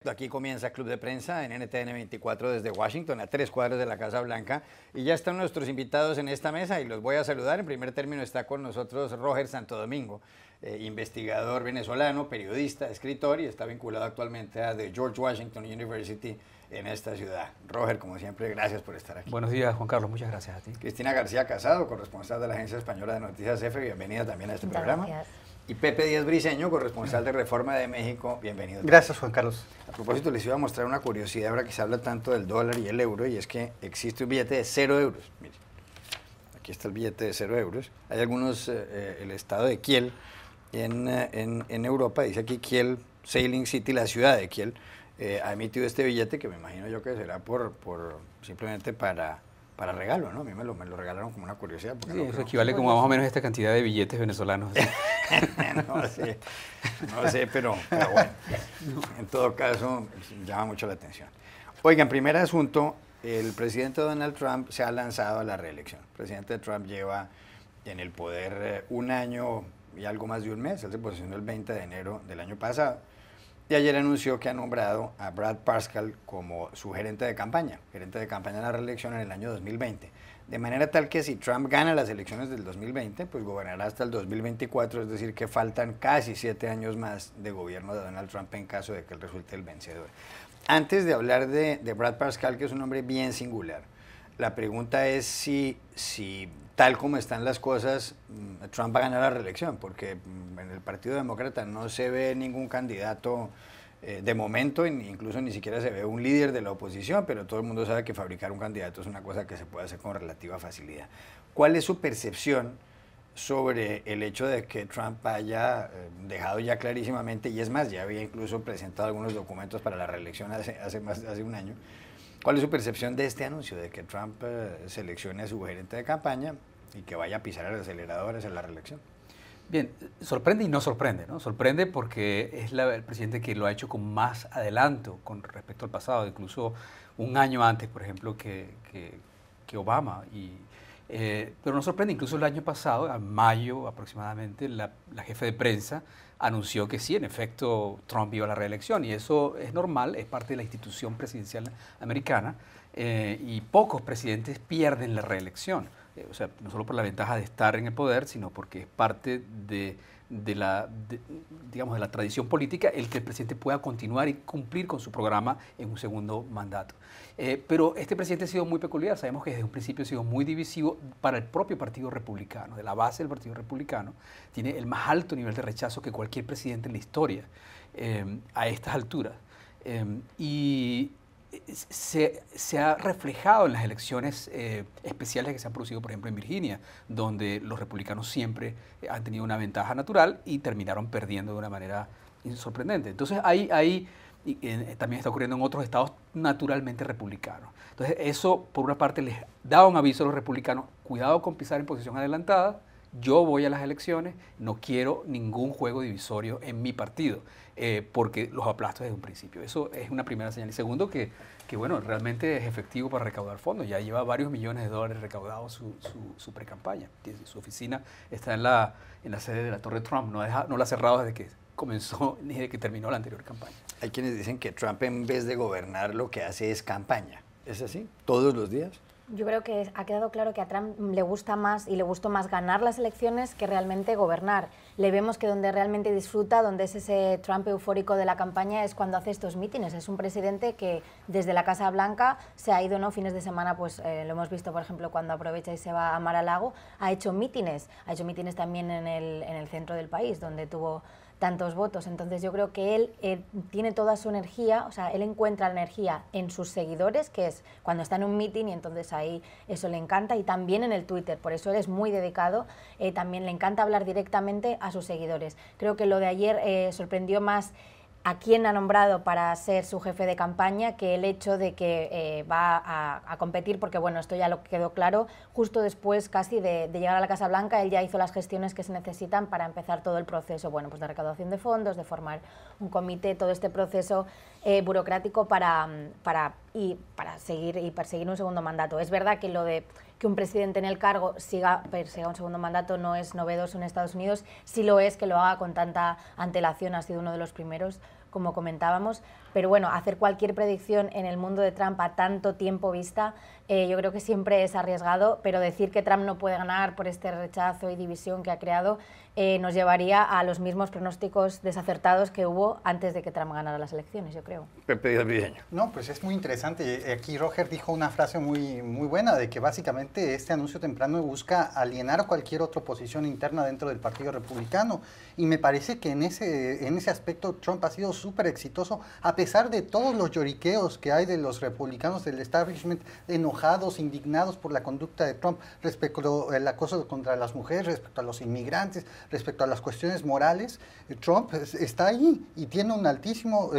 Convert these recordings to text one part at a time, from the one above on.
Aquí comienza Club de Prensa en NTN 24 desde Washington, a 3 cuadras de la Casa Blanca. Y ya están nuestros invitados en esta mesa y los voy a saludar. En primer término está con nosotros Roger Santo Domingo, investigador venezolano, periodista, escritor y está vinculado actualmente a The George Washington University en esta ciudad. Roger, como siempre, gracias por estar aquí. Buenos días, Juan Carlos, muchas gracias a ti. Cristina García Casado, corresponsal de la Agencia Española de Noticias EFE, bienvenida también a este programa. Gracias. Y Pepe Díaz Briceño, corresponsal de Reforma de México, bienvenido. Gracias, Juan Carlos. A propósito, les iba a mostrar una curiosidad ahora que se habla tanto del dólar y el euro, y es que existe un billete de 0 euros. Miren, aquí está el billete de 0 euros. Hay algunos, el estado de Kiel en Europa, dice aquí Kiel, Sailing City, la ciudad de Kiel, ha emitido este billete que me imagino yo que será simplemente para regalo, ¿no? A mí me lo regalaron como una curiosidad. Sí, eso equivale como a más o menos a esta cantidad de billetes venezolanos. no sé, pero bueno, en todo caso llama mucho la atención. Oigan, primer asunto, el presidente Donald Trump se ha lanzado a la reelección. El presidente Trump lleva en el poder un año y algo más de un mes, él se posicionó el 20 de enero del año pasado. Y ayer anunció que ha nombrado a Brad Parscale como su gerente de campaña en la reelección en el año 2020. De manera tal que si Trump gana las elecciones del 2020, pues gobernará hasta el 2024, es decir, que faltan casi 7 años más de gobierno de Donald Trump en caso de que él resulte el vencedor. Antes de hablar de Brad Parscale, que es un hombre bien singular, la pregunta es si tal como están las cosas, Trump va a ganar la reelección, porque en el Partido Demócrata no se ve ningún candidato de momento, incluso ni siquiera se ve un líder de la oposición, pero todo el mundo sabe que fabricar un candidato es una cosa que se puede hacer con relativa facilidad. ¿Cuál es su percepción sobre el hecho de que Trump haya dejado ya clarísimamente, y es más, ya había incluso presentado algunos documentos para la reelección hace un año? ¿Cuál es su percepción de este anuncio, de que Trump seleccione a su gerente de campaña y que vaya a pisar el acelerador hacia la reelección? Bien, sorprende y no sorprende, ¿no? Sorprende porque es el presidente que lo ha hecho con más adelanto con respecto al pasado, incluso un año antes, por ejemplo, que Obama. Pero no sorprende, incluso el año pasado, en mayo aproximadamente, la jefe de prensa anunció que sí, en efecto, Trump iba a la reelección, y eso es normal, es parte de la institución presidencial americana, y pocos presidentes pierden la reelección, o sea, no solo por la ventaja de estar en el poder, sino porque es parte digamos, de la tradición política el que el presidente pueda continuar y cumplir con su programa en un segundo mandato. Pero este presidente ha sido muy peculiar, sabemos que desde un principio ha sido muy divisivo para el propio Partido Republicano, de la base del Partido Republicano, tiene el más alto nivel de rechazo que cualquier presidente en la historia a estas alturas. Y se ha reflejado en las elecciones especiales que se han producido, por ejemplo, en Virginia, donde los republicanos siempre han tenido una ventaja natural y terminaron perdiendo de una manera sorprendente. Entonces, también está ocurriendo en otros estados naturalmente republicanos. Entonces, eso, por una parte, les da un aviso a los republicanos: cuidado con pisar en posición adelantada, yo voy a las elecciones, no quiero ningún juego divisorio en mi partido, porque los aplasto desde un principio. Eso es una primera señal. Y segundo, que bueno, realmente es efectivo para recaudar fondos. Ya lleva varios millones de dólares recaudados su pre-campaña. Su oficina está en la sede de la Torre Trump, no la ha cerrado desde que comenzó ni desde que terminó la anterior campaña. Hay quienes dicen que Trump, en vez de gobernar, lo que hace es campaña. ¿Es así? ¿Todos los días? Yo creo que ha quedado claro que a Trump le gusta más y le gustó más ganar las elecciones que realmente gobernar. Le vemos que donde realmente disfruta, donde es ese Trump eufórico de la campaña, es cuando hace estos mítines. Es un presidente que desde la Casa Blanca se ha ido, ¿no? Fines de semana, pues lo hemos visto, por ejemplo, cuando aprovecha y se va a Mar-a-Lago, ha hecho mítines también en el centro del país, donde tuvo tantos votos. Entonces yo creo que él tiene toda su energía, o sea, él encuentra la energía en sus seguidores, que es cuando está en un meeting, y entonces ahí eso le encanta, y también en el Twitter, por eso él es muy dedicado, también le encanta hablar directamente a sus seguidores. Creo que lo de ayer sorprendió más a quién ha nombrado para ser su jefe de campaña que el hecho de que va a competir, porque bueno, esto ya lo quedó claro, justo después casi de llegar a la Casa Blanca, él ya hizo las gestiones que se necesitan para empezar todo el proceso, bueno, pues de recaudación de fondos, de formar un comité, todo este proceso burocrático para seguir y perseguir un segundo mandato. Es verdad que lo de que un presidente en el cargo persiga un segundo mandato no es novedoso en Estados Unidos, sí lo es que lo haga con tanta antelación, ha sido uno de los primeros, como comentábamos, pero bueno, hacer cualquier predicción en el mundo de Trump a tanto tiempo vista, yo creo que siempre es arriesgado, pero decir que Trump no puede ganar por este rechazo y división que ha creado nos llevaría a los mismos pronósticos desacertados que hubo antes de que Trump ganara las elecciones, yo creo. Pepe Díaz Briceño. No, pues es muy interesante. Aquí Roger dijo una frase muy buena, de que básicamente este anuncio temprano busca alienar cualquier otra oposición interna dentro del Partido Republicano. Y me parece que en ese aspecto Trump ha sido súper exitoso, a pesar de todos los lloriqueos que hay de los republicanos del establishment, enojados, indignados por la conducta de Trump respecto al acoso contra las mujeres, respecto a los inmigrantes, respecto a las cuestiones morales. Trump está ahí y tiene un altísimo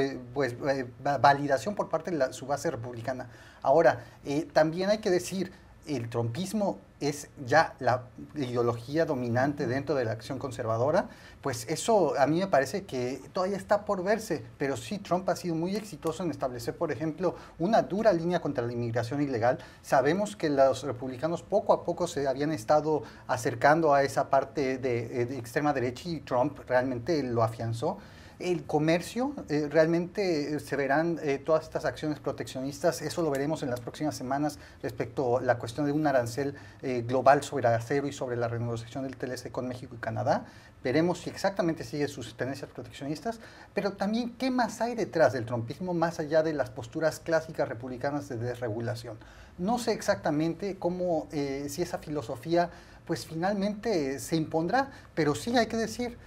validación por parte de su base republicana. Ahora, también hay que decir, el trumpismo es ya la ideología dominante dentro de la acción conservadora, pues eso a mí me parece que todavía está por verse, pero sí, Trump ha sido muy exitoso en establecer, por ejemplo, una dura línea contra la inmigración ilegal. Sabemos que los republicanos poco a poco se habían estado acercando a esa parte de extrema derecha y Trump realmente lo afianzó. El comercio, realmente se verán todas estas acciones proteccionistas, eso lo veremos en las próximas semanas respecto a la cuestión de un arancel global sobre acero y sobre la renegociación del TLC con México y Canadá. Veremos si exactamente sigue sus tendencias proteccionistas, pero también qué más hay detrás del trumpismo, más allá de las posturas clásicas republicanas de desregulación. No sé exactamente cómo, si esa filosofía pues finalmente se impondrá, pero sí hay que decir,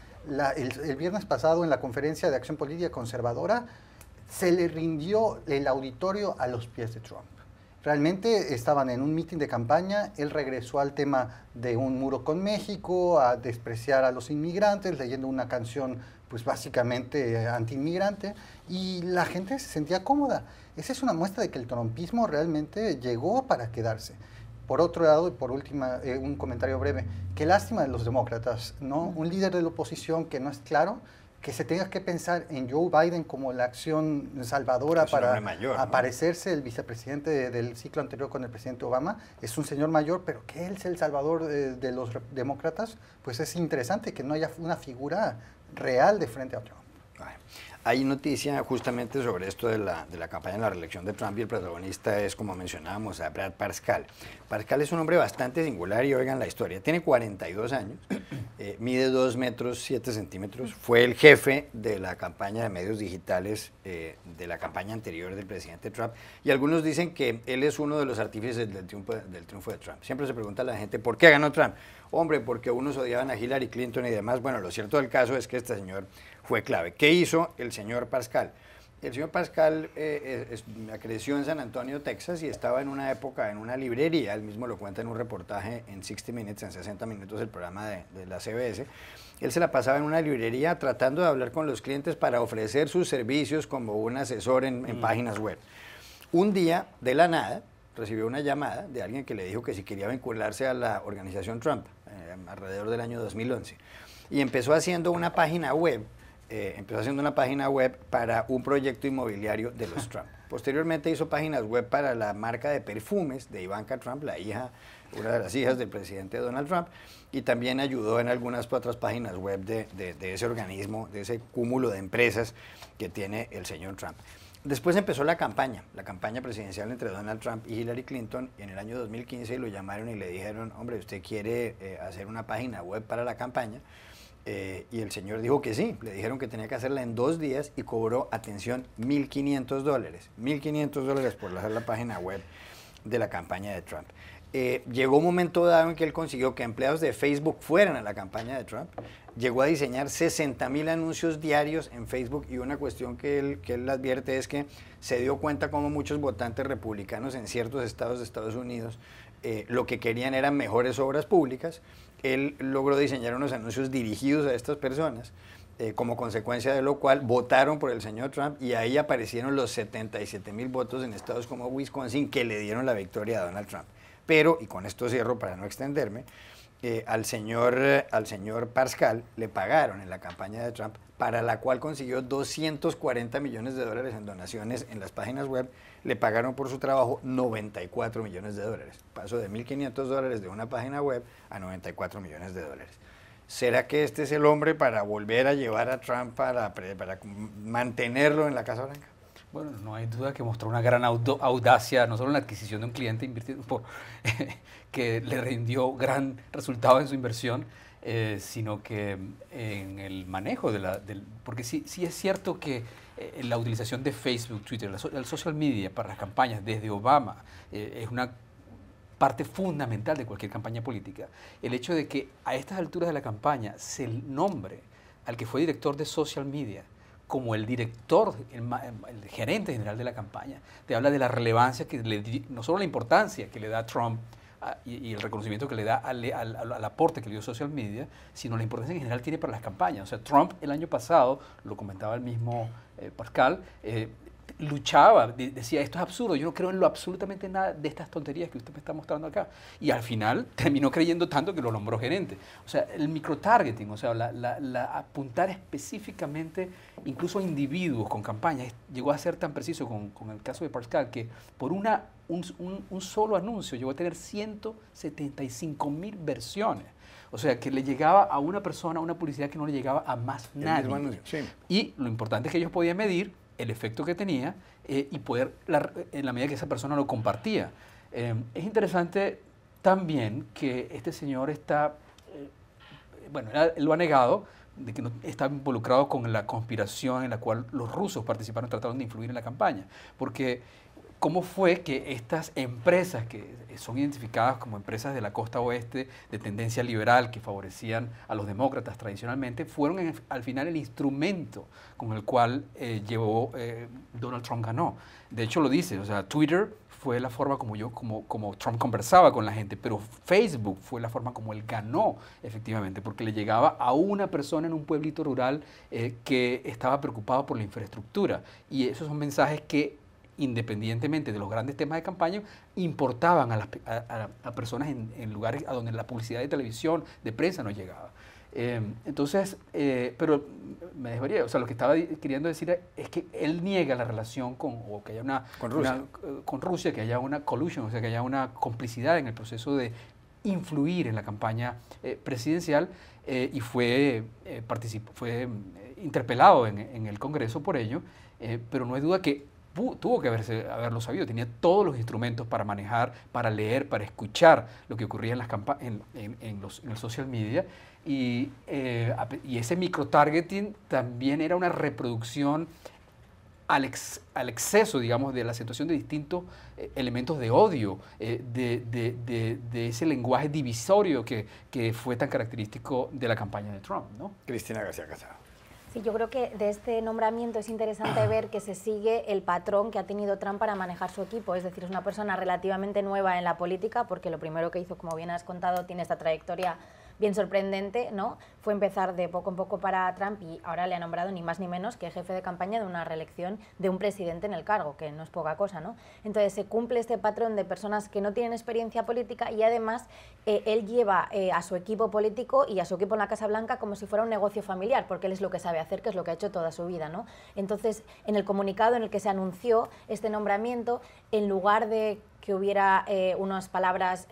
el viernes pasado en la conferencia de Acción Política Conservadora se le rindió el auditorio a los pies de Trump. Realmente estaban en un mitin de campaña, él regresó al tema de un muro con México, a despreciar a los inmigrantes, leyendo una canción pues básicamente anti-inmigrante, y la gente se sentía cómoda. Esa es una muestra de que el trumpismo realmente llegó para quedarse. Por otro lado, y por último, un comentario breve, qué lástima de los demócratas, ¿no? Un líder de la oposición que no es claro, que se tenga que pensar en Joe Biden como la acción salvadora para mayor, ¿no? Aparecerse el vicepresidente del ciclo anterior con el presidente Obama, es un señor mayor, pero que él sea el salvador de los demócratas, pues es interesante que no haya una figura real de frente a Trump. Hay noticia justamente sobre esto de la campaña de la reelección de Trump y el protagonista es, como mencionábamos, a Brad Parscale. Parscale es un hombre bastante singular y oigan la historia. Tiene 42 años, mide 2 metros 7 centímetros, fue el jefe de la campaña de medios digitales de la campaña anterior del presidente Trump y algunos dicen que él es uno de los artífices del triunfo de Trump. Siempre se pregunta a la gente, ¿por qué ganó Trump? Hombre, porque unos odiaban a Hillary Clinton y demás. Bueno, lo cierto del caso es que este señor fue clave. ¿Qué hizo el señor Parscale? El señor Parscale creció en San Antonio, Texas, y estaba en una época en una librería. Él mismo lo cuenta en un reportaje en 60 Minutes, en 60 minutos, el programa de la CBS. Él se la pasaba en una librería tratando de hablar con los clientes para ofrecer sus servicios como un asesor en páginas web. Un día, de la nada, recibió una llamada de alguien que le dijo que si quería vincularse a la organización Trump, alrededor del año 2011. Y empezó haciendo una página web, para un proyecto inmobiliario de los Trump. Posteriormente hizo páginas web para la marca de perfumes de Ivanka Trump, una de las hijas del presidente Donald Trump, y también ayudó en algunas otras páginas web de ese organismo, de ese cúmulo de empresas que tiene el señor Trump. Después empezó la campaña presidencial entre Donald Trump y Hillary Clinton, y en el año 2015 lo llamaron y le dijeron, hombre, ¿usted quiere hacer una página web para la campaña? Y el señor dijo que sí, le dijeron que tenía que hacerla en 2 días y cobró, atención, $1.500. $1.500 por hacer la página web de la campaña de Trump. Llegó un momento dado en que él consiguió que empleados de Facebook fueran a la campaña de Trump. Llegó a diseñar 60,000 anuncios diarios en Facebook, y una cuestión que él advierte es que se dio cuenta como muchos votantes republicanos en ciertos estados de Estados Unidos lo que querían eran mejores obras públicas. Él logró diseñar unos anuncios dirigidos a estas personas, como consecuencia de lo cual votaron por el señor Trump, y ahí aparecieron los 77,000 votos en estados como Wisconsin que le dieron la victoria a Donald Trump. Pero, y con esto cierro para no extenderme, al señor Pascal le pagaron en la campaña de Trump, para la cual consiguió 240 millones de dólares en donaciones en las páginas web. Le pagaron por su trabajo 94 millones de dólares. Pasó de 1.500 dólares de una página web a 94 millones de dólares. ¿Será que este es el hombre para volver a llevar a Trump para mantenerlo en la Casa Blanca? Bueno, no hay duda que mostró una gran audacia, no solo en la adquisición de un cliente invirtiendo que le rindió gran resultado en su inversión, sino que en el manejo porque sí es cierto que la utilización de Facebook, Twitter, el social media para las campañas desde Obama es una parte fundamental de cualquier campaña política. El hecho de que a estas alturas de la campaña se nombre al que fue director de social media como el director, el gerente general de la campaña, te habla de la relevancia no solo la importancia que le da Trump y el reconocimiento que le da al aporte que le dio social media, sino la importancia que en general tiene para las campañas. O sea, Trump el año pasado, lo comentaba el mismo Pascal, luchaba, decía, esto es absurdo, yo no creo en lo absolutamente nada de estas tonterías que usted me está mostrando acá. Y al final terminó creyendo tanto que lo nombró gerente. O sea, el microtargeting, o sea, apuntar específicamente incluso a individuos con campañas, llegó a ser tan preciso con el caso de Pascal que por un solo anuncio llegó a tener 175,000 versiones. O sea, que le llegaba a una persona una publicidad que no le llegaba a más nadie. El mismo anuncio, sí. Y lo importante es que ellos podían medir el efecto que tenía y poder, en la medida que esa persona lo compartía. Es interesante también que este señor está, bueno, él lo ha negado, de que no está involucrado con la conspiración en la cual los rusos participaron, trataron de influir en la campaña. Porque ¿cómo fue que estas empresas que son identificadas como empresas de la costa oeste de tendencia liberal que favorecían a los demócratas tradicionalmente fueron al final el instrumento con el cual Donald Trump ganó? De hecho lo dice, o sea, Twitter fue la forma como Trump conversaba con la gente, pero Facebook fue la forma como él ganó efectivamente, porque le llegaba a una persona en un pueblito rural que estaba preocupado por la infraestructura. Y esos son mensajes que, independientemente de los grandes temas de campaña, importaban a personas en lugares a donde la publicidad de televisión, de prensa no llegaba. Entonces, pero me desvaría, o sea, lo que estaba queriendo decir es que él niega la relación o que haya con Rusia, que haya una collusion, o sea, que haya una complicidad en el proceso de influir en la campaña presidencial, y fue interpelado en el Congreso por ello, pero no hay duda que tuvo que haberlo sabido, tenía todos los instrumentos para manejar, para leer, para escuchar lo que ocurría en el social media, y ese microtargeting también era una reproducción al exceso, digamos, de la acentuación de distintos elementos de odio, de ese lenguaje divisorio que fue tan característico de la campaña de Trump, ¿no? Cristina García Casado. Sí, yo creo que de este nombramiento es interesante ver que se sigue el patrón que ha tenido Trump para manejar su equipo, es decir, es una persona relativamente nueva en la política, porque lo primero que hizo, como bien has contado, tiene esta trayectoria bien sorprendente, ¿no? Fue empezar de poco en poco para Trump y ahora le ha nombrado ni más ni menos que jefe de campaña de una reelección de un presidente en el cargo, que no es poca cosa, ¿no? Entonces se cumple este patrón de personas que no tienen experiencia política y además él lleva a su equipo político y a su equipo en la Casa Blanca como si fuera un negocio familiar, porque él es lo que sabe hacer, que es lo que ha hecho toda su vida, ¿no? Entonces, en el comunicado en el que se anunció este nombramiento, en lugar de que hubiera unas palabras,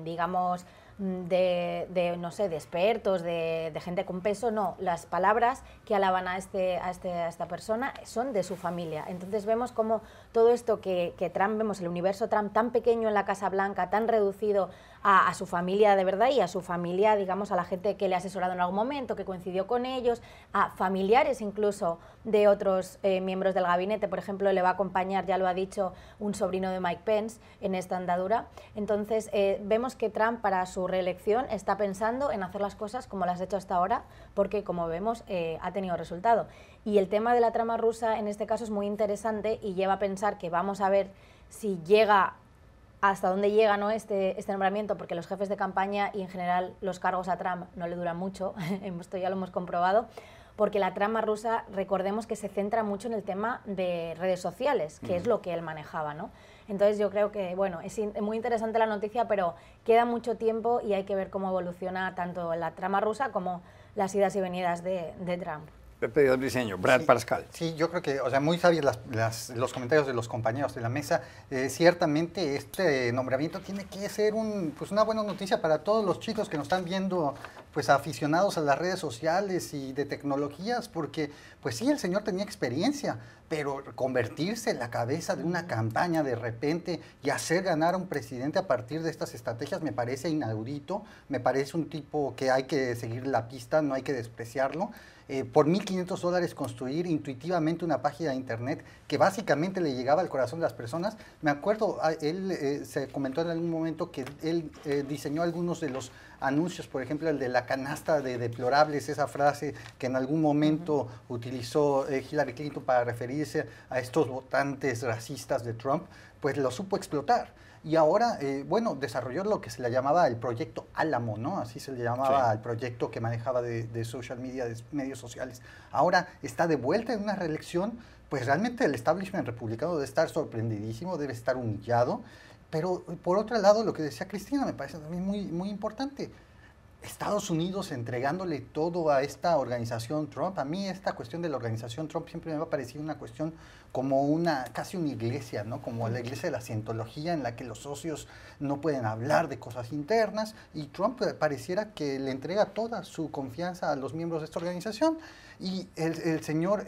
digamos, no sé, de expertos, de gente con peso, no, las palabras que alaban a esta persona son de su familia. Entonces vemos como todo esto que Trump, vemos el universo Trump tan pequeño en la Casa Blanca, tan reducido a su familia de verdad y a su familia, digamos, a la gente que le ha asesorado en algún momento, que coincidió con ellos, a familiares incluso de otros miembros del gabinete. Por ejemplo, le va a acompañar, ya lo ha dicho, un sobrino de Mike Pence en esta andadura. Entonces vemos que Trump para su reelección está pensando en hacer las cosas como las ha hecho hasta ahora, porque como vemos ha tenido resultado. Y el tema de la trama rusa en este caso es muy interesante y lleva a pensar que vamos a ver si llega hasta dónde llega, ¿no? este nombramiento, porque los jefes de campaña y en general los cargos a Trump no le duran mucho, esto ya lo hemos comprobado, porque la trama rusa, recordemos que se centra mucho en el tema de redes sociales, que es lo que él manejaba, ¿no? Entonces yo creo que, bueno, es muy interesante la noticia, pero queda mucho tiempo y hay que ver cómo evoluciona tanto la trama rusa como las idas y venidas de Trump. Pepe Díaz Briceño, Brad Parscale. Sí, yo creo que, o sea, muy sabios los comentarios de los compañeros de la mesa. Ciertamente este nombramiento tiene que ser pues una buena noticia para todos los chicos que nos están viendo, pues aficionados a las redes sociales y de tecnologías, porque pues sí, el señor tenía experiencia, pero convertirse en la cabeza de una campaña de repente y hacer ganar a un presidente a partir de estas estrategias me parece inaudito, me parece un tipo que hay que seguir la pista, no hay que despreciarlo. Por $1,500 construir intuitivamente una página de internet que básicamente le llegaba al corazón de las personas. Me acuerdo, él se comentó en algún momento que él diseñó algunos de los anuncios, por ejemplo, el de la canasta de deplorables, esa frase que en algún momento utilizó Hillary Clinton para referirse a estos votantes racistas de Trump, pues lo supo explotar. Y ahora, bueno, desarrolló lo que se le llamaba el proyecto Álamo, ¿no? Así se le llamaba al proyecto que manejaba de social media, de medios sociales. Ahora está de vuelta en una reelección, pues realmente el establishment republicano debe estar sorprendidísimo, debe estar humillado. Pero por otro lado, lo que decía Cristina me parece también muy importante. Estados Unidos entregándole todo a esta organización Trump. A mí esta cuestión de la organización Trump siempre me va a parecer una cuestión como casi una iglesia, ¿no? Como la iglesia de la cientología en la que los socios no pueden hablar de cosas internas y Trump pareciera que le entrega toda su confianza a los miembros de esta organización y el señor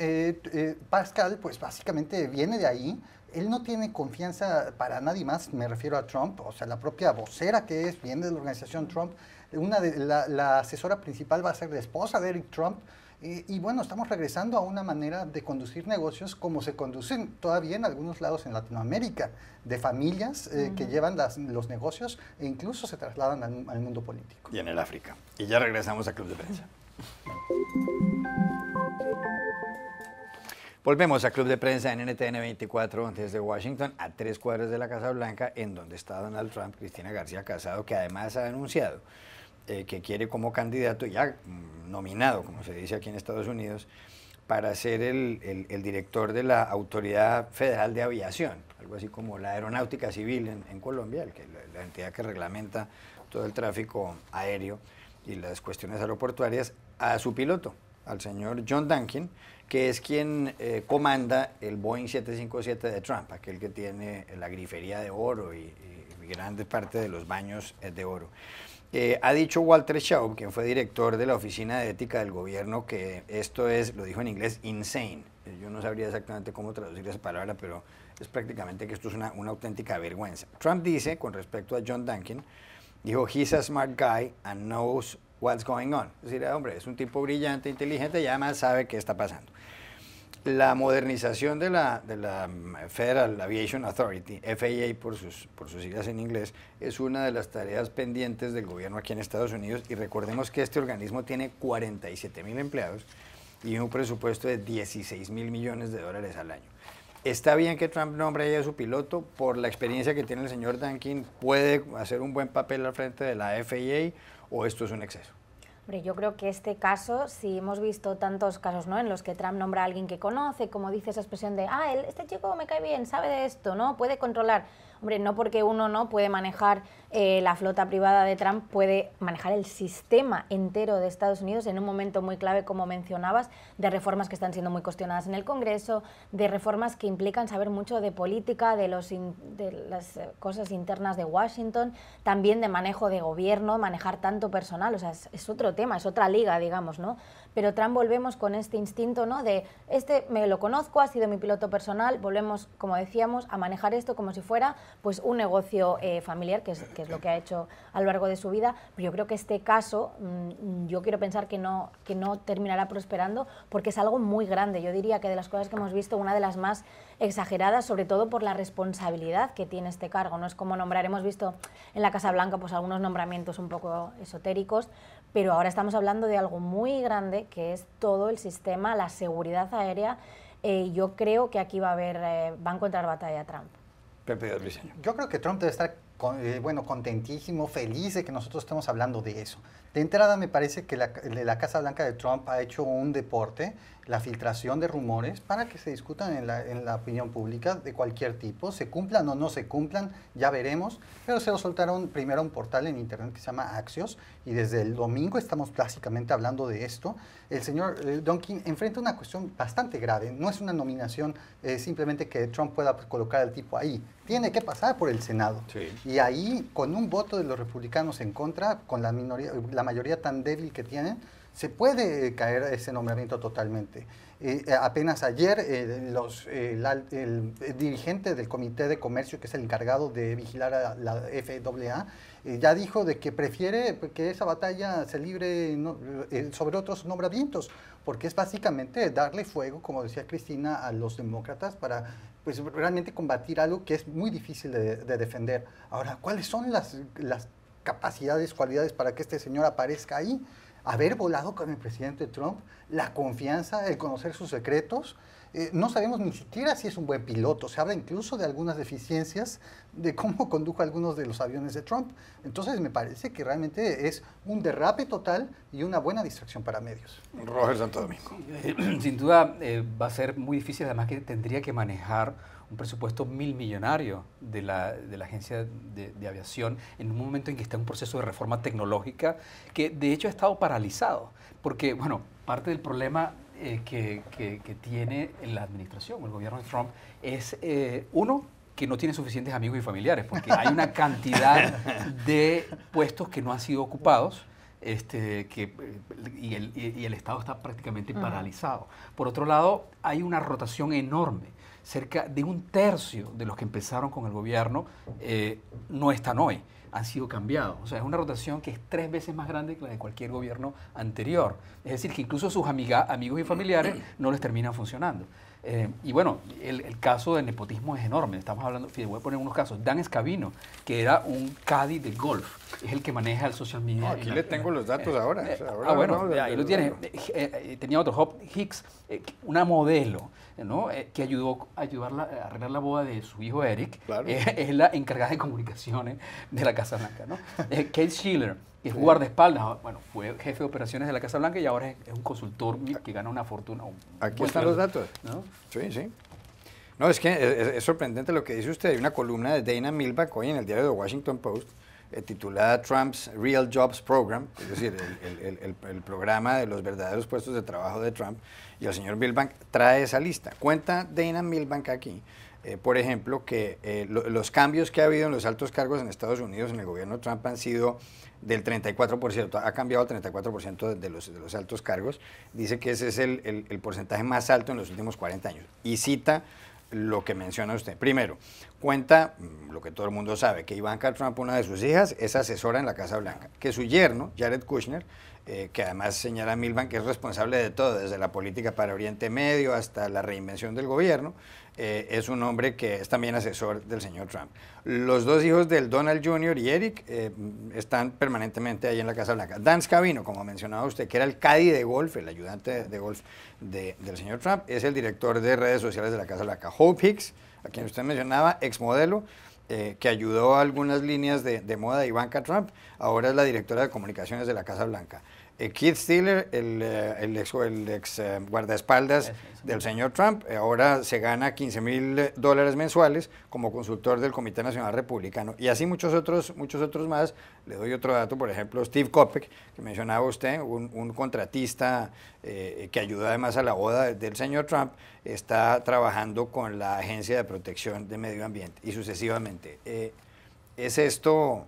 Pascal pues básicamente viene de ahí. Él no tiene confianza para nadie más, me refiero a Trump, o sea, la propia vocera que es, viene de la organización Trump, la asesora principal va a ser la esposa de Eric Trump, y bueno, estamos regresando a una manera de conducir negocios como se conducen todavía en algunos lados en Latinoamérica, de familias que llevan los negocios e incluso se trasladan al mundo político. Y en el África. Y ya regresamos a Club de Prensa. Volvemos a Club de Prensa en NTN 24 desde Washington, a 3 cuadras de la Casa Blanca, en donde está Donald Trump, Cristina García Casado, que además ha anunciado que quiere como candidato, ya nominado, como se dice aquí en Estados Unidos, para ser el director de la Autoridad Federal de Aviación, algo así como la Aeronáutica Civil en Colombia, la entidad que reglamenta todo el tráfico aéreo y las cuestiones aeroportuarias, a su piloto, al señor John Duncan, que es quien comanda el Boeing 757 de Trump, aquel que tiene la grifería de oro y grande parte de los baños de oro. Ha dicho Walter Shaub, quien fue director de la Oficina de Ética del Gobierno, que esto es, lo dijo en inglés, insane. Yo no sabría exactamente cómo traducir esa palabra, pero es prácticamente que esto es una auténtica vergüenza. Trump dice, con respecto a John Duncan, dijo, he's a smart guy and knows what's going on. Es decir, hombre, es un tipo brillante, inteligente y además sabe qué está pasando. La modernización de la Federal Aviation Authority, FAA por sus siglas en inglés, es una de las tareas pendientes del gobierno aquí en Estados Unidos y recordemos que este organismo tiene 47,000 empleados y un presupuesto de $16,000 millones al año. Está bien que Trump nombre a su piloto, por la experiencia que tiene el señor Duncan, ¿puede hacer un buen papel al frente de la FAA o esto es un exceso? Hombre, yo creo que este caso, si hemos visto tantos casos, ¿no?, en los que Trump nombra a alguien que conoce, como dice esa expresión de, este chico me cae bien, sabe de esto, ¿no?, puede controlar. Hombre, no porque uno no puede manejar la flota privada de Trump, puede manejar el sistema entero de Estados Unidos en un momento muy clave, como mencionabas, de reformas que están siendo muy cuestionadas en el Congreso, de reformas que implican saber mucho de política, de las cosas internas de Washington, también de manejo de gobierno, manejar tanto personal, o sea, es otro tema, es otra liga, digamos, ¿no? Pero Trump volvemos con este instinto, ¿no?, de me lo conozco, ha sido mi piloto personal, volvemos, como decíamos, a manejar esto como si fuera pues un negocio familiar, que es lo que ha hecho a lo largo de su vida, pero yo creo que este caso, yo quiero pensar que no terminará prosperando, porque es algo muy grande. Yo diría que de las cosas que hemos visto, una de las más exageradas, sobre todo por la responsabilidad que tiene este cargo. No es como nombrar, hemos visto en la Casa Blanca pues algunos nombramientos un poco esotéricos, pero ahora estamos hablando de algo muy grande, que es todo el sistema, la seguridad aérea. Yo creo que aquí va a encontrar batalla Trump. Pepe Díaz Briceño. Yo creo que Trump debe estar bueno, contentísimo, feliz de que nosotros estemos hablando de eso. De entrada me parece que la Casa Blanca de Trump ha hecho un deporte, la filtración de rumores, para que se discutan en la opinión pública de cualquier tipo, se cumplan o no se cumplan, ya veremos, pero se lo soltaron primero a un portal en internet que se llama Axios, y desde el domingo estamos básicamente hablando de esto. El señor Duncan enfrenta una cuestión bastante grave, no es una nominación simplemente que Trump pueda colocar al tipo ahí, tiene que pasar por el Senado. Sí. Y ahí, con un voto de los republicanos en contra, con la mayoría tan débil que tienen, se puede caer ese nombramiento totalmente. Apenas ayer el dirigente del Comité de Comercio, que es el encargado de vigilar a la FAA, ya dijo de que prefiere que esa batalla se libre sobre otros nombramientos, porque es básicamente darle fuego, como decía Cristina, a los demócratas para pues, realmente combatir algo que es muy difícil de defender. Ahora, ¿cuáles son las capacidades, cualidades para que este señor aparezca ahí? Haber volado con el presidente Trump, la confianza, el conocer sus secretos. No sabemos ni siquiera si es un buen piloto. Se habla incluso de algunas deficiencias de cómo condujo algunos de los aviones de Trump. Entonces me parece que realmente es un derrape total y una buena distracción para medios. Roger Santo Domingo. Sin duda va a ser muy difícil, además que tendría que manejar un presupuesto millonario de la Agencia de Aviación en un momento en que está en un proceso de reforma tecnológica que de hecho ha estado paralizado, porque bueno, parte del problema que tiene la administración, el gobierno de Trump, es uno, que no tiene suficientes amigos y familiares, porque hay una cantidad de puestos que no han sido ocupados. Y el Estado está prácticamente paralizado. Por otro lado, hay una rotación enorme. Cerca de un tercio de los que empezaron con el gobierno no están hoy, han sido cambiados. O sea, es una rotación que es 3 veces más grande que la de cualquier gobierno anterior. Es decir, que incluso sus amigos y familiares no les terminan funcionando. Y bueno, el caso del nepotismo es enorme. Estamos hablando, voy a poner unos casos. Dan Scavino, que era un caddy de golf, es el que maneja el social media. No, aquí le tengo los datos ahora. Bueno, ahí lo tiene. Tenía otro, Hope Hicks, una modelo, ¿no? Que ayudó a arreglar la boda de su hijo Eric. Claro. Es la encargada de comunicaciones de la Casa Blanca, ¿no? Kate Schiller, que es guardaespaldas, bueno, fue jefe de operaciones de la Casa Blanca y ahora es un consultor que gana una fortuna. Aquí están los datos. ¿No? Sí, sí. No, es que es sorprendente lo que dice usted. Hay una columna de Dana Milbank hoy en el diario The Washington Post titulada Trump's Real Jobs Program, es decir, el programa de los verdaderos puestos de trabajo de Trump, y el señor Milbank trae esa lista. Cuenta Dana Milbank aquí, por ejemplo, que los cambios que ha habido en los altos cargos en Estados Unidos en el gobierno de Trump han sido del 34%, ha cambiado el 34% de los altos cargos. Dice que ese es el porcentaje más alto en los últimos 40 años. Y cita lo que menciona usted. Primero, cuenta lo que todo el mundo sabe, que Ivanka Trump, una de sus hijas, es asesora en la Casa Blanca, que su yerno, Jared Kushner, que además señala Milbank que es responsable de todo, desde la política para Oriente Medio hasta la reinvención del gobierno, es un hombre que es también asesor del señor Trump. Los 2 hijos del Donald Jr. y Eric están permanentemente ahí en la Casa Blanca. Dan Scavino, como mencionaba usted, que era el caddy de golf, el ayudante de golf del señor Trump, es el director de redes sociales de la Casa Blanca. Hope Hicks, a quien usted mencionaba, exmodelo, que ayudó a algunas líneas de moda de Ivanka Trump, ahora es la directora de comunicaciones de la Casa Blanca. Keith Stiller, el ex guardaespaldas del señor Trump, ahora se gana $15,000 mensuales como consultor del Comité Nacional Republicano. Y así muchos otros más. Le doy otro dato, por ejemplo, Steve Kopeck, que mencionaba usted, un contratista que ayudó además a la boda del señor Trump, está trabajando con la Agencia de Protección de Medio Ambiente y sucesivamente. ¿Es esto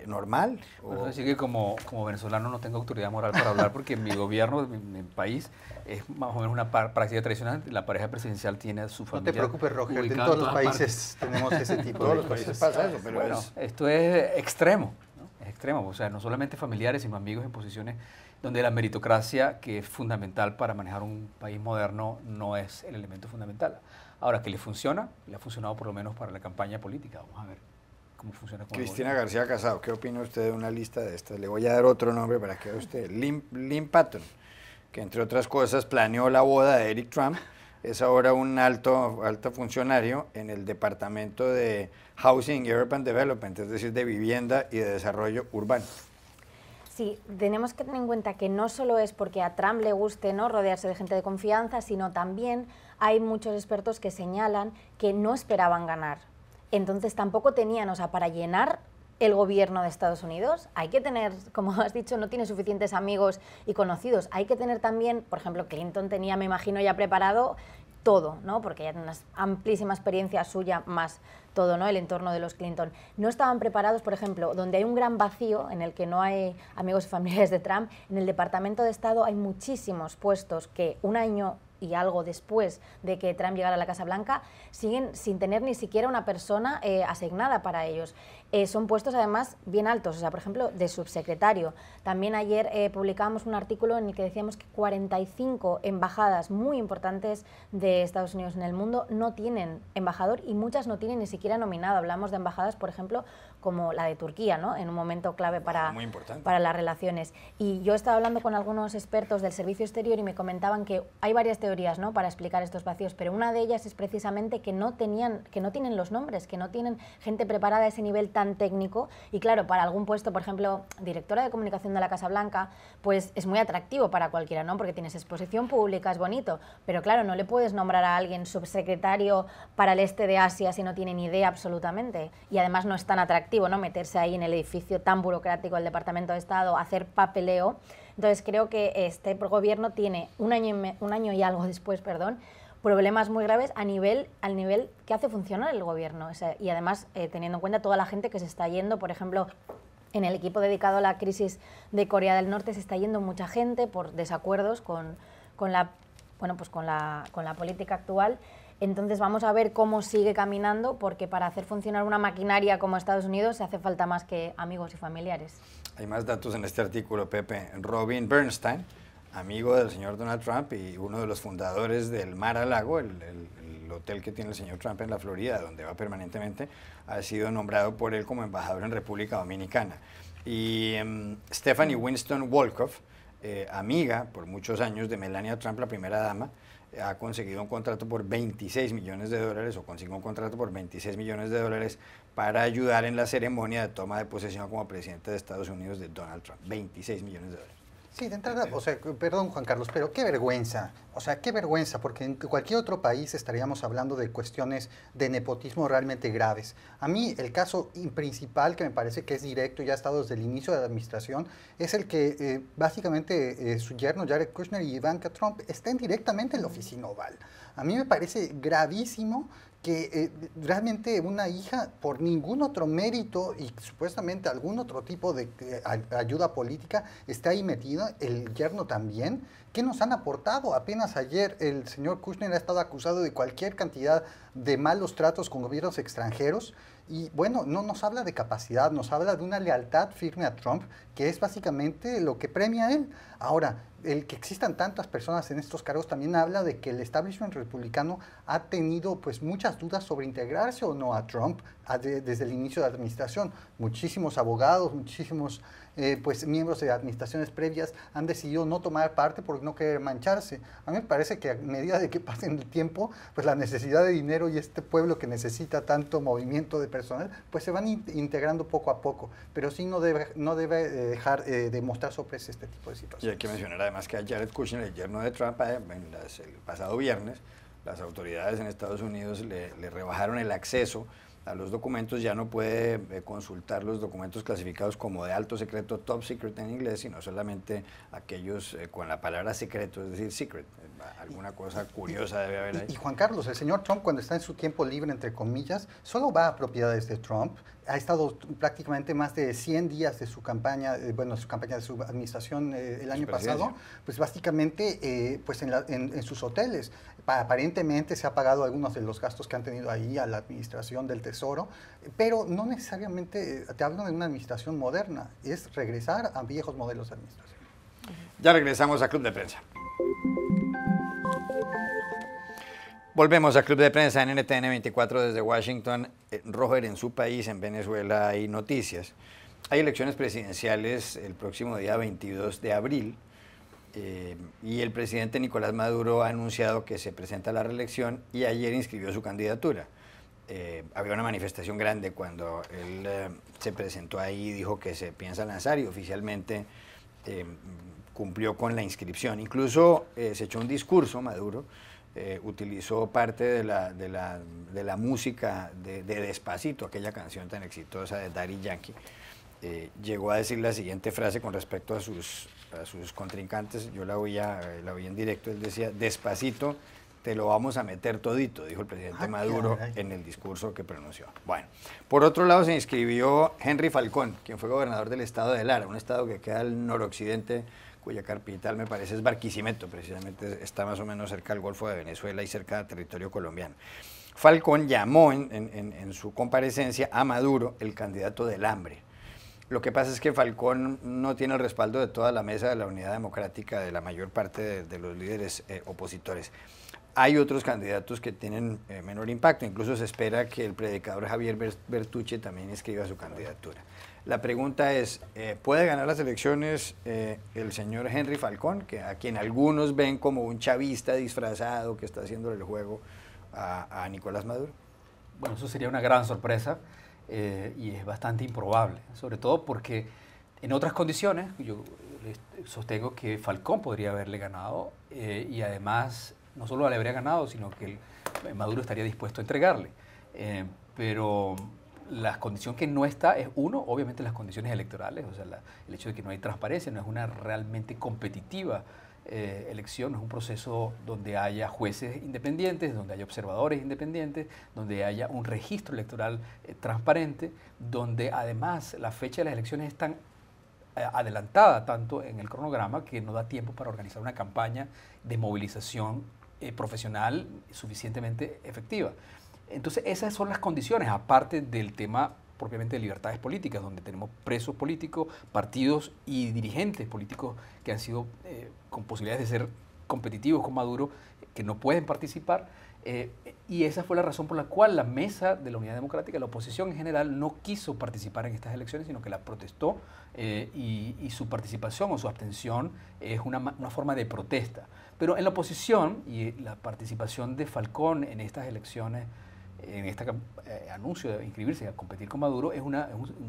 normal? Bueno, decir que como venezolano no tengo autoridad moral para hablar porque en mi gobierno, en mi país, es más o menos una práctica tradicional. La pareja presidencial tiene a su familia. No te preocupes, Roger, en todos los países tenemos ese tipo de todos los países pasa eso, pero bueno, esto es extremo, ¿no? Es extremo, o sea, no solamente familiares, sino amigos en posiciones donde la meritocracia, que es fundamental para manejar un país moderno, no es el elemento fundamental. Ahora, que le funciona, le ha funcionado por lo menos para la campaña política. Vamos a ver cómo funciona. Cristina García Casado, ¿qué opina usted de una lista de estas? Le voy a dar otro nombre para que vea usted. Lynn Patton, que entre otras cosas planeó la boda de Eric Trump, es ahora un alto funcionario en el Departamento de Housing y Urban Development, es decir, de vivienda y de desarrollo urbano. Sí, tenemos que tener en cuenta que no solo es porque a Trump le guste, ¿no?, rodearse de gente de confianza, sino también hay muchos expertos que señalan que no esperaban ganar. Entonces tampoco tenían, o sea, para llenar el gobierno de Estados Unidos hay que tener, como has dicho, no tiene suficientes amigos y conocidos. Hay que tener también, por ejemplo, Clinton tenía, me imagino, ya preparado todo, ¿no?, porque ya una amplísima experiencia suya más todo, ¿no?, el entorno de los Clinton. No estaban preparados, por ejemplo, donde hay un gran vacío en el que no hay amigos y familiares de Trump, en el Departamento de Estado hay muchísimos puestos que un año y algo después de que Trump llegara a la Casa Blanca, siguen sin tener ni siquiera una persona asignada para ellos. Son puestos además bien altos, o sea, por ejemplo, de subsecretario. También ayer publicábamos un artículo en el que decíamos que 45 embajadas muy importantes de Estados Unidos en el mundo no tienen embajador y muchas no tienen ni siquiera nominado. Hablamos de embajadas, por ejemplo, como la de Turquía, ¿no?, en un momento clave para las relaciones. Y yo estaba hablando con algunos expertos del servicio exterior y me comentaban que hay varias teorías, ¿no?, para explicar estos vacíos, pero una de ellas es precisamente que no tienen los nombres, que no tienen gente preparada a ese nivel tan técnico. Y claro, para algún puesto, por ejemplo, directora de comunicación de la Casa Blanca, pues es muy atractivo para cualquiera, ¿no?, porque tienes exposición pública, es bonito, pero claro, no le puedes nombrar a alguien subsecretario para el este de Asia si no tiene ni idea absolutamente, y además no es tan atractivo, ¿no?, meterse ahí en el edificio tan burocrático del Departamento de Estado, hacer papeleo. Entonces creo que este gobierno tiene un año y algo después, problemas muy graves al nivel que hace funcionar el gobierno. O sea, y además teniendo en cuenta toda la gente que se está yendo, por ejemplo, en el equipo dedicado a la crisis de Corea del Norte se está yendo mucha gente por desacuerdos con la política actual. Entonces vamos a ver cómo sigue caminando, porque para hacer funcionar una maquinaria como Estados Unidos se hace falta más que amigos y familiares. Hay más datos en este artículo, Pepe. Robin Bernstein, amigo del señor Donald Trump y uno de los fundadores del Mar-a-Lago, el hotel que tiene el señor Trump en la Florida, donde va permanentemente, ha sido nombrado por él como embajador en República Dominicana. Y Stephanie Winston Wolkoff, amiga por muchos años de Melania Trump, la primera dama, ha conseguido un contrato por $26 millones, o consiguió un contrato por $26 millones para ayudar en la ceremonia de toma de posesión como presidente de Estados Unidos de Donald Trump. $26 millones. Sí, de entrada, o sea, perdón Juan Carlos, pero qué vergüenza, porque en cualquier otro país estaríamos hablando de cuestiones de nepotismo realmente graves. A mí el caso principal que me parece que es directo y ha estado desde el inicio de la administración es el que básicamente su yerno Jared Kushner y Ivanka Trump estén directamente en la oficina Oval. A mí me parece gravísimo que realmente una hija, por ningún otro mérito y supuestamente algún otro tipo de ayuda política, está ahí metida, el yerno también. ¿Qué nos han aportado? Apenas ayer el señor Kushner ha estado acusado de cualquier cantidad de malos tratos con gobiernos extranjeros. Y bueno, no nos habla de capacidad, nos habla de una lealtad firme a Trump, que es básicamente lo que premia a él. Ahora, el que existan tantas personas en estos cargos también habla de que el establishment republicano ha tenido pues muchas dudas sobre integrarse o no a Trump desde el inicio de la administración. Muchísimos abogados, muchísimos pues miembros de administraciones previas han decidido no tomar parte por no querer mancharse. A mí me parece que a medida de que pasen el tiempo, pues la necesidad de dinero y este pueblo que necesita tanto movimiento de personal, pues se van integrando poco a poco, pero sí no debe dejar de mostrar sorpresa este tipo de situaciones. Y hay que mencionar además que a Jared Kushner, el yerno de Trump, el pasado viernes, las autoridades en Estados Unidos le rebajaron el acceso a los documentos, ya no puede consultar los documentos clasificados como de alto secreto, top secret en inglés, sino solamente aquellos con la palabra secreto, es decir, secret. Alguna cosa curiosa debe haber ahí. Y Juan Carlos, el señor Trump, cuando está en su tiempo libre, entre comillas, solo va a propiedades de Trump. Ha estado prácticamente más de 100 días de su campaña, de su administración el año pasado, pues básicamente pues en sus hoteles. Aparentemente se ha pagado algunos de los gastos que han tenido ahí a la administración del Tesoro, pero no necesariamente te hablo de una administración moderna, es regresar a viejos modelos de administración. Ya regresamos a Club de Prensa. Volvemos a Club de Prensa en NTN 24 desde Washington. Roger, en su país, en Venezuela, hay noticias. Hay elecciones presidenciales el próximo día 22 de abril. y el presidente Nicolás Maduro ha anunciado que se presenta a la reelección y ayer inscribió su candidatura. Había una manifestación grande cuando él se presentó ahí y dijo que se piensa lanzar y oficialmente cumplió con la inscripción. Incluso se echó un discurso, Maduro, utilizó parte de la música de Despacito, aquella canción tan exitosa de Daddy Yankee. Llegó a decir la siguiente frase con respecto a sus contrincantes, yo la oí en directo, él decía: despacito, te lo vamos a meter todito, dijo el presidente Maduro en el discurso que pronunció. Bueno, por otro lado se inscribió Henry Falcón, quien fue gobernador del estado de Lara, un estado que queda al noroccidente, cuya capital me parece es Barquisimeto, precisamente está más o menos cerca del Golfo de Venezuela y cerca del territorio colombiano. Falcón llamó en su comparecencia a Maduro el candidato del hambre. Lo que pasa es que Falcón no tiene el respaldo de toda la mesa de la Unidad Democrática, de la mayor parte de los líderes opositores. Hay otros candidatos que tienen menor impacto, incluso se espera que el predicador Javier Bertucci también inscriba su candidatura. La pregunta es, ¿puede ganar las elecciones el señor Henry Falcón, a quien algunos ven como un chavista disfrazado que está haciendo el juego a Nicolás Maduro? Bueno, eso sería una gran sorpresa y es bastante improbable, sobre todo porque en otras condiciones yo sostengo que Falcón podría haberle ganado y además no solo le habría ganado, sino que Maduro estaría dispuesto a entregarle. Pero la condición que no está es, uno, obviamente las condiciones electorales, o sea, el hecho de que no hay transparencia, no es una realmente competitiva elección, no es un proceso donde haya jueces independientes, donde haya observadores independientes, donde haya un registro electoral transparente, donde además la fecha de las elecciones es tan adelantada tanto en el cronograma que no da tiempo para organizar una campaña de movilización profesional suficientemente efectiva. Entonces esas son las condiciones, aparte del tema propiamente de libertades políticas, donde tenemos presos políticos, partidos y dirigentes políticos que han sido con posibilidades de ser competitivos con Maduro, que no pueden participar, y esa fue la razón por la cual la mesa de la Unidad Democrática, la oposición en general, no quiso participar en estas elecciones, sino que la protestó, y su participación o su abstención es una forma de protesta. Pero en la oposición, y la participación de Falcón en estas elecciones, en este anuncio de inscribirse a competir con Maduro, es un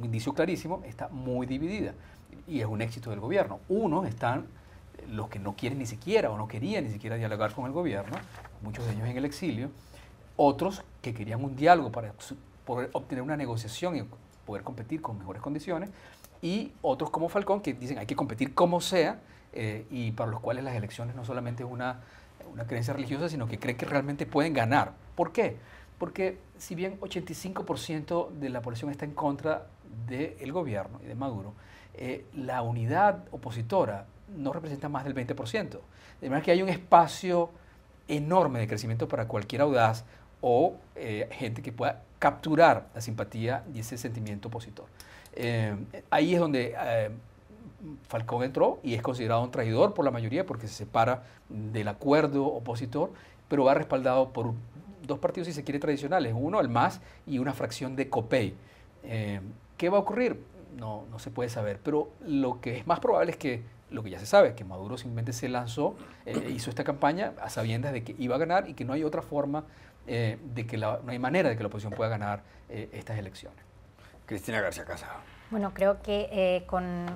indicio clarísimo, está muy dividida y es un éxito del gobierno. Unos están los que no quieren ni siquiera o no querían ni siquiera dialogar con el gobierno, muchos de ellos en el exilio, otros que querían un diálogo para poder obtener una negociación y poder competir con mejores condiciones, y otros como Falcón que dicen hay que competir como sea, y para los cuales las elecciones no solamente es una creencia religiosa, sino que creen que realmente pueden ganar. ¿Por qué? Porque si bien 85% de la población está en contra del gobierno y de Maduro, la unidad opositora no representa más del 20%. De manera que hay un espacio enorme de crecimiento para cualquier audaz o gente que pueda capturar la simpatía y ese sentimiento opositor. Ahí es donde Falcón entró y es considerado un traidor por la mayoría porque se separa del acuerdo opositor, pero va respaldado por dos partidos, si se quiere, tradicionales, uno, el MAS, y una fracción de COPEI. ¿Qué va a ocurrir? No se puede saber, pero lo que es más probable es que, lo que ya se sabe, que Maduro simplemente se lanzó, hizo esta campaña a sabiendas de que iba a ganar y que no hay otra forma, no hay manera de que la oposición pueda ganar estas elecciones. Cristina García Casado. Bueno, creo que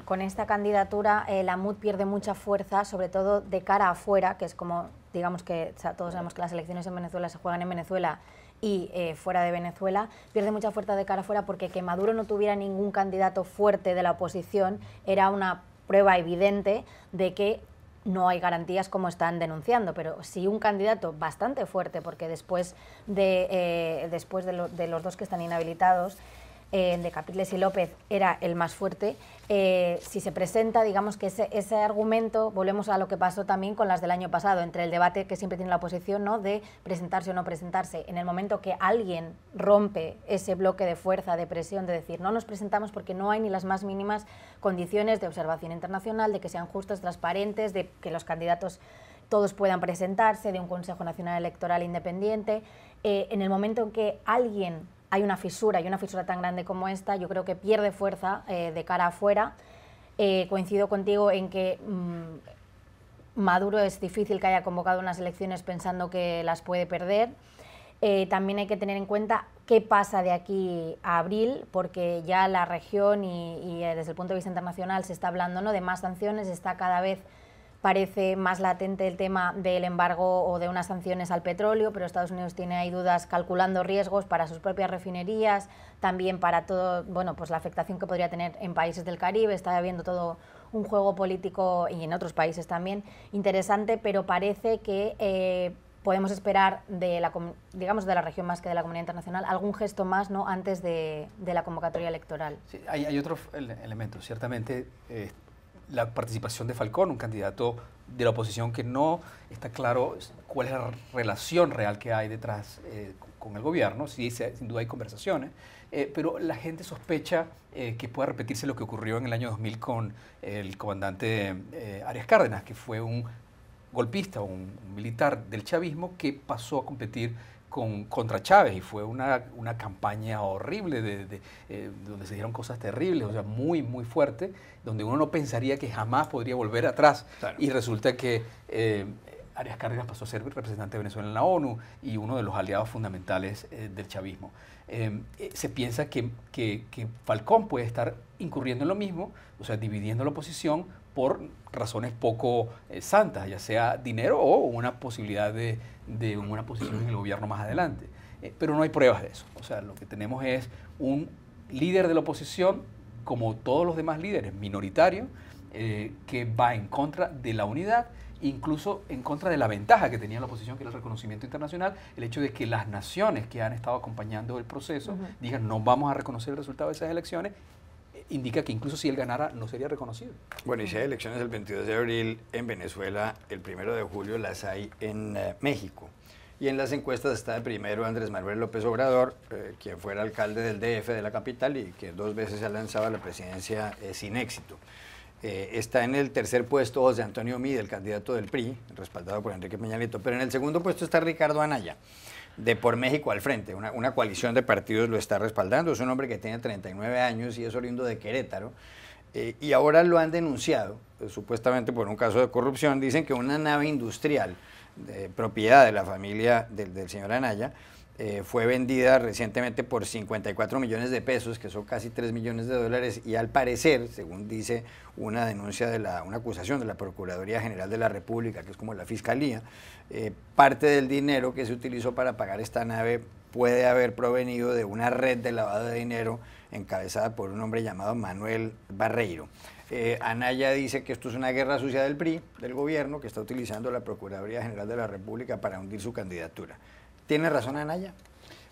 con esta candidatura la MUD pierde mucha fuerza, sobre todo de cara afuera, que es como, digamos que todos sabemos que las elecciones en Venezuela se juegan en Venezuela y fuera de Venezuela, pierde mucha fuerza de cara afuera porque que Maduro no tuviera ningún candidato fuerte de la oposición era una prueba evidente de que no hay garantías como están denunciando, pero sí un candidato bastante fuerte, porque después de los dos que están inhabilitados, de Capriles y López era el más fuerte. Si se presenta, digamos que ese argumento, volvemos a lo que pasó también con las del año pasado, entre el debate que siempre tiene la oposición, ¿no?, de presentarse o no presentarse. En el momento que alguien rompe ese bloque de fuerza, de presión, de decir no nos presentamos porque no hay ni las más mínimas condiciones de observación internacional, de que sean justos, transparentes, de que los candidatos todos puedan presentarse, de un Consejo Nacional Electoral independiente, en el momento en que alguien hay una fisura, y una fisura tan grande como esta, yo creo que pierde fuerza de cara afuera. Coincido contigo en que Maduro es difícil que haya convocado unas elecciones pensando que las puede perder. También hay que tener en cuenta qué pasa de aquí a abril, porque ya la región y desde el punto de vista internacional se está hablando, ¿no?, de más sanciones, está cada vez, parece más latente el tema del embargo o de unas sanciones al petróleo, pero Estados Unidos tiene ahí dudas calculando riesgos para sus propias refinerías, también para todo, bueno, pues la afectación que podría tener en países del Caribe. Está habiendo todo un juego político, y en otros países también, interesante, pero parece que podemos esperar de la región más que de la comunidad internacional algún gesto más, ¿no?, antes de la convocatoria electoral. Sí, hay otro elemento, ciertamente la participación de Falcón, un candidato de la oposición que no está claro cuál es la relación real que hay detrás con el gobierno. Sí, sin duda hay conversaciones, pero la gente sospecha que pueda repetirse lo que ocurrió en el año 2000 con el comandante Arias Cárdenas, que fue un golpista, un militar del chavismo que pasó a competir contra Chávez, y fue una campaña horrible donde se dieron cosas terribles, o sea, muy, muy fuerte, donde uno no pensaría que jamás podría volver atrás. Claro. Y resulta que Arias Cárdenas pasó a ser representante de Venezuela en la ONU y uno de los aliados fundamentales del chavismo. Se piensa que Falcón puede estar incurriendo en lo mismo, o sea, dividiendo la oposición por razones poco santas, ya sea dinero o una posibilidad de una posición en el gobierno más adelante. Pero no hay pruebas de eso. O sea, lo que tenemos es un líder de la oposición, como todos los demás líderes, minoritario, que va en contra de la unidad, incluso en contra de la ventaja que tenía la oposición, que era el reconocimiento internacional, el hecho de que las naciones que han estado acompañando el proceso digan no vamos a reconocer el resultado de esas elecciones, indica que incluso si él ganara no sería reconocido. Bueno, y si hay elecciones el 22 de abril en Venezuela, el 1 de julio las hay en México. Y en las encuestas está de primero Andrés Manuel López Obrador, quien fuera alcalde del DF, de la capital, y que 2 veces se ha lanzado a la presidencia sin éxito. Está en el tercer puesto José Antonio Mide, el candidato del PRI, respaldado por Enrique Peña Nieto, pero en el segundo puesto está Ricardo Anaya, de Por México al Frente. Una coalición de partidos lo está respaldando. Es un hombre que tiene 39 años y es oriundo de Querétaro, y ahora lo han denunciado, supuestamente por un caso de corrupción. Dicen que una nave industrial de propiedad de la familia del señor Anaya fue vendida recientemente por 54 millones de pesos, que son casi 3 millones de dólares, y al parecer, según dice una denuncia una acusación de la Procuraduría General de la República, que es como la Fiscalía, parte del dinero que se utilizó para pagar esta nave puede haber provenido de una red de lavado de dinero encabezada por un hombre llamado Manuel Barreiro. Anaya dice que esto es una guerra sucia del PRI, del gobierno, que está utilizando la Procuraduría General de la República para hundir su candidatura. ¿Tiene razón Anaya?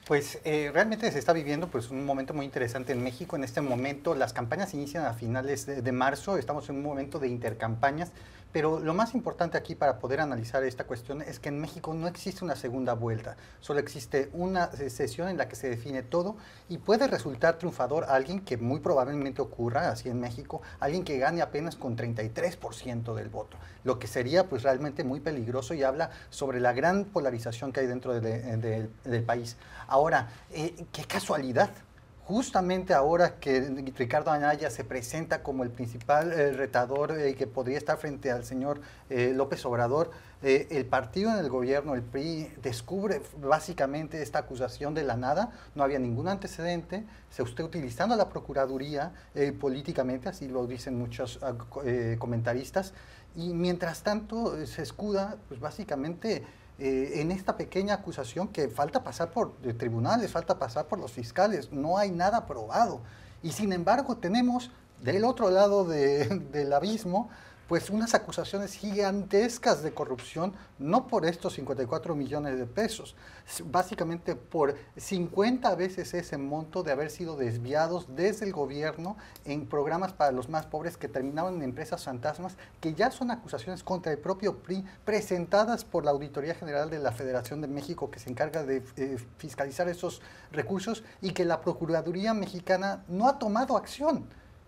Pues realmente se está viviendo pues, un momento muy interesante en México. En este momento las campañas inician a finales de marzo, estamos en un momento de intercampañas, pero lo más importante aquí para poder analizar esta cuestión es que en México no existe una segunda vuelta, solo existe una sesión en la que se define todo y puede resultar triunfador alguien que muy probablemente ocurra así en México, alguien que gane apenas con 33% del voto, lo que sería pues realmente muy peligroso y habla sobre la gran polarización que hay dentro del país. Ahora, qué casualidad. Justamente ahora que Ricardo Anaya se presenta como el principal retador que podría estar frente al señor López Obrador, el partido en el gobierno, el PRI, descubre básicamente esta acusación de la nada, no había ningún antecedente, se está utilizando a la Procuraduría políticamente, así lo dicen muchos comentaristas, y mientras tanto se escuda pues básicamente en esta pequeña acusación que falta pasar por tribunales, falta pasar por los fiscales, no hay nada probado. Y sin embargo tenemos del otro lado del abismo pues unas acusaciones gigantescas de corrupción, no por estos 54 millones de pesos, básicamente por 50 veces ese monto de haber sido desviados desde el gobierno en programas para los más pobres que terminaron en empresas fantasmas, que ya son acusaciones contra el propio PRI, presentadas por la Auditoría General de la Federación de México, que se encarga de fiscalizar esos recursos, y que la Procuraduría Mexicana no ha tomado acción.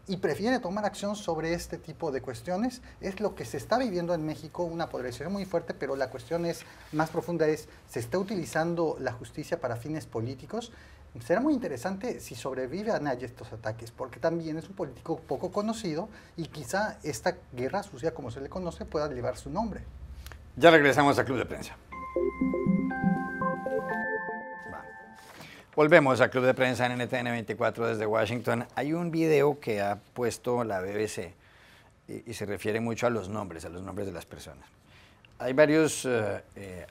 y prefiere tomar acción sobre este tipo de cuestiones. Es lo que se está viviendo en México, una polarización muy fuerte, pero la cuestión es más profunda, se está utilizando la justicia para fines políticos. Será muy interesante si sobrevive Anaya estos ataques, porque también es un político poco conocido y quizá esta guerra sucia, como se le conoce, pueda llevar su nombre. Ya regresamos a Club de Prensa. Volvemos a Club de Prensa en NTN 24 desde Washington. Hay un video que ha puesto la BBC y se refiere mucho a los nombres de las personas. Hay varios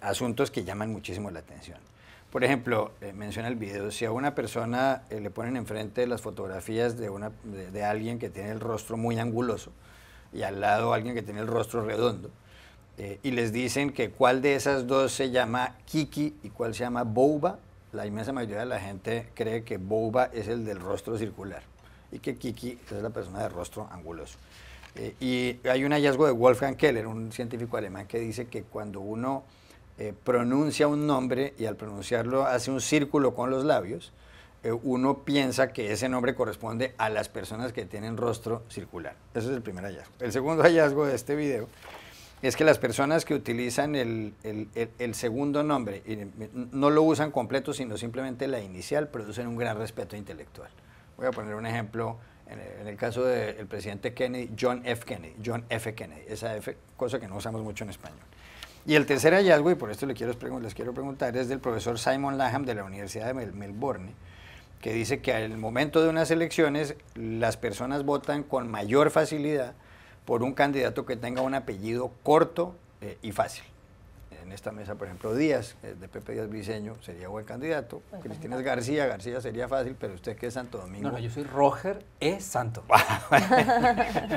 asuntos que llaman muchísimo la atención. Por ejemplo, menciona el video, si a una persona le ponen enfrente las fotografías de alguien que tiene el rostro muy anguloso y al lado alguien que tiene el rostro redondo, y les dicen que cuál de esas dos se llama Kiki y cuál se llama Bouba, la inmensa mayoría de la gente cree que Bouba es el del rostro circular y que Kiki es la persona de rostro anguloso. Y hay un hallazgo de Wolfgang Keller, un científico alemán, que dice que cuando uno pronuncia un nombre y al pronunciarlo hace un círculo con los labios, uno piensa que ese nombre corresponde a las personas que tienen rostro circular. Ese es el primer hallazgo. El segundo hallazgo de este video es que las personas que utilizan el segundo nombre y no lo usan completo, sino simplemente la inicial, producen un gran respeto intelectual. Voy a poner un ejemplo. En el caso del presidente Kennedy, John F. Kennedy, esa F, cosa que no usamos mucho en español. Y el tercer hallazgo, y por esto les quiero preguntar, es del profesor Simon Lanham de la Universidad de Melbourne, que dice que al momento de unas elecciones las personas votan con mayor facilidad por un candidato que tenga un apellido corto y fácil. En esta mesa, por ejemplo, Díaz, de Pepe Díaz Briceño, sería buen candidato. Cristina es García sería fácil, pero usted que es Santo Domingo. No, yo soy Roger E. Santo.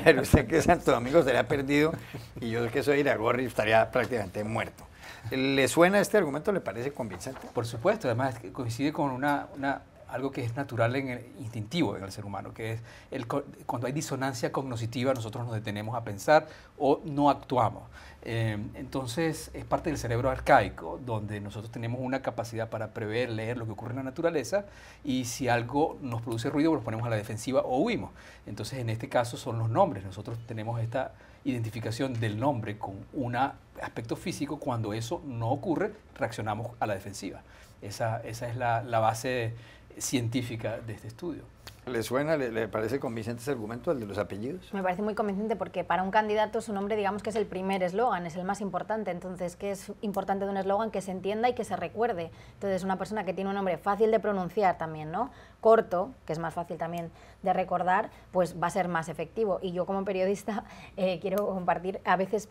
Pero usted que es Santo Domingo estaría perdido y yo que soy Iragorri estaría prácticamente muerto. ¿Le suena este argumento? ¿Le parece convincente? Por supuesto, además coincide con algo que es natural instintivo en el ser humano, que es cuando hay disonancia cognitiva nosotros nos detenemos a pensar o no actuamos. Entonces es parte del cerebro arcaico, donde nosotros tenemos una capacidad para prever, leer lo que ocurre en la naturaleza, y si algo nos produce ruido, nos ponemos a la defensiva o huimos. Entonces en este caso son los nombres. Nosotros tenemos esta identificación del nombre con un aspecto físico. Cuando eso no ocurre, reaccionamos a la defensiva. Esa es la base científica de este estudio. ¿Le suena, le parece convincente ese argumento, el de los apellidos? Me parece muy convincente porque para un candidato su nombre, digamos que es el primer eslogan, es el más importante. Entonces, ¿qué es importante de un eslogan? Que se entienda y que se recuerde. Entonces, una persona que tiene un nombre fácil de pronunciar también, ¿no? Corto, que es más fácil también de recordar, pues va a ser más efectivo. Y yo como periodista quiero compartir, a veces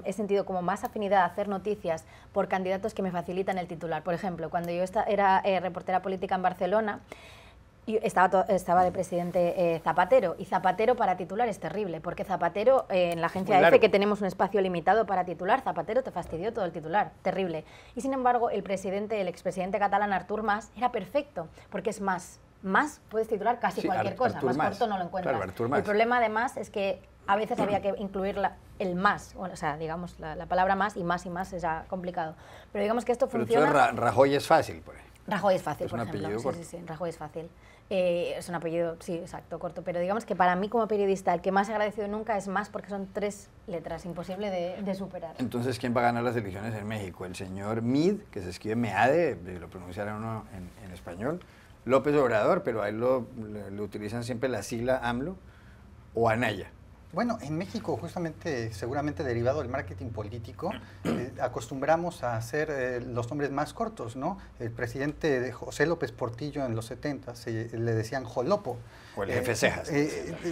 he sentido como más afinidad a hacer noticias por candidatos que me facilitan el titular. Por ejemplo, cuando yo era reportera política en Barcelona, estaba de presidente Zapatero, y Zapatero para titular es terrible, porque Zapatero, en la agencia EFE, que tenemos un espacio limitado para titular, Zapatero te fastidió todo el titular, terrible. Y sin embargo, el expresidente catalán Artur Mas era perfecto, porque es más puedes titular casi cualquier cosa, Artur más corto no lo encuentras. Claro, Artur Mas. El problema además es que a veces había que incluir el más, o sea, digamos, la palabra más y más es ya complicado. Pero digamos que esto funciona... Entonces Rajoy es fácil, por ejemplo. Rajoy es fácil, es por ejemplo. Apellido corto. Sí, Rajoy es fácil. Es un apellido, sí, exacto, corto. Pero digamos que para mí como periodista el que más he agradecido nunca es Mas, porque son 3 letras, imposible de superar. Entonces, ¿quién va a ganar las elecciones en México? ¿El señor Mid, que se escribe Meade, lo pronunciará uno en español? ¿López Obrador, pero a él le utilizan siempre la sigla AMLO? ¿O Anaya? Bueno, en México, justamente, seguramente derivado del marketing político, acostumbramos a hacer los nombres más cortos, ¿no? El presidente de José López Portillo en los 70 le decían Jolopo. O el jefe Cejas.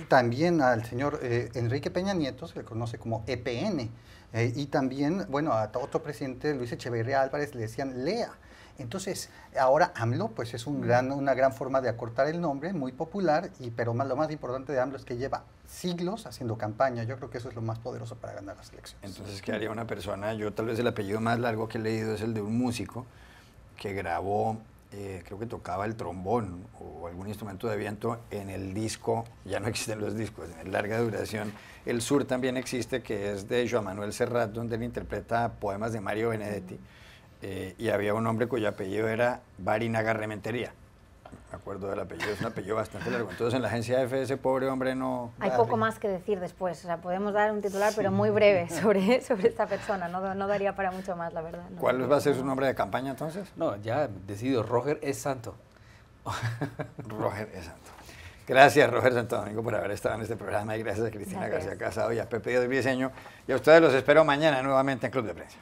También al señor Enrique Peña Nieto se le conoce como EPN. Y también, bueno, a otro presidente, Luis Echeverría Álvarez, le decían Lea. Entonces, ahora AMLO pues es una gran forma de acortar el nombre, muy popular, pero lo más importante de AMLO es que lleva siglos haciendo campaña. Yo creo que eso es lo más poderoso para ganar las elecciones. Entonces, ¿qué haría una persona? Yo tal vez el apellido más largo que he leído es el de un músico que grabó, creo que tocaba el trombón o algún instrumento de viento en el disco, ya no existen los discos, en larga duración. El Sur también existe, que es de Joan Manuel Serrat, donde él interpreta poemas de Mario Benedetti. Y había un hombre cuyo apellido era Barinaga Rementería. me acuerdo del apellido, es un apellido bastante largo. Entonces en la agencia EFE ese pobre hombre no... Hay poco más que decir después, o sea, podemos dar un titular, pero muy breve sobre esta persona, no daría para mucho más, la verdad. No, ¿Cuál va a ser su nombre de campaña entonces? No, ya decidido, Roger es santo. Roger es santo. Gracias, Roger Santo Domingo, por haber estado en este programa y gracias a Cristina García Casado y a Pepe Díaz Briceño. Y a ustedes los espero mañana nuevamente en Club de Prensa.